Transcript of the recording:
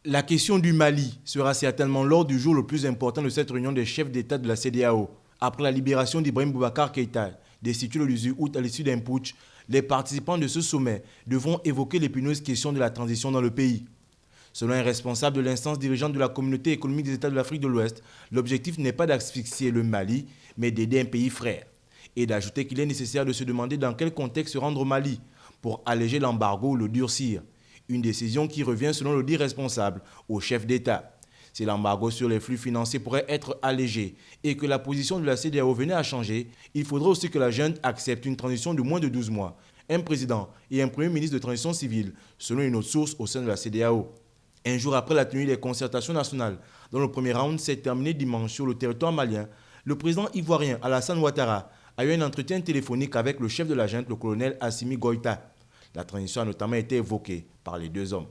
La question du Mali sera certainement l'ordre du jour le plus important de cette réunion des chefs d'État de la CEDEAO. Après la libération d'Ibrahim Boubacar Keïta, destitué le 18 août à l'issue d'un putsch, les participants de ce sommet devront évoquer l'épineuse question de la transition dans le pays. Selon un responsable de l'instance dirigeante de la communauté économique des États de l'Afrique de l'Ouest, l'objectif n'est pas d'asphyxier le Mali, mais d'aider un pays frère. Et d'ajouter qu'il est nécessaire de se demander dans quel contexte se rendre au Mali pour alléger l'embargo ou le durcir. Une décision qui revient, selon le dit responsable, au chef d'État. Si l'embargo sur les flux financiers pourrait être allégé et que la position de la CEDEAO venait à changer, il faudrait aussi que la junte accepte une transition de moins de 12 mois, un président et un premier ministre de transition civile, selon une autre source au sein de la CEDEAO. Un jour après la tenue des concertations nationales, dont le premier round s'est terminé dimanche sur le territoire malien, le président ivoirien Alassane Ouattara a eu un entretien téléphonique avec le chef de la junte, le colonel Assimi Goïta. La transition a notamment été évoquée par les deux hommes.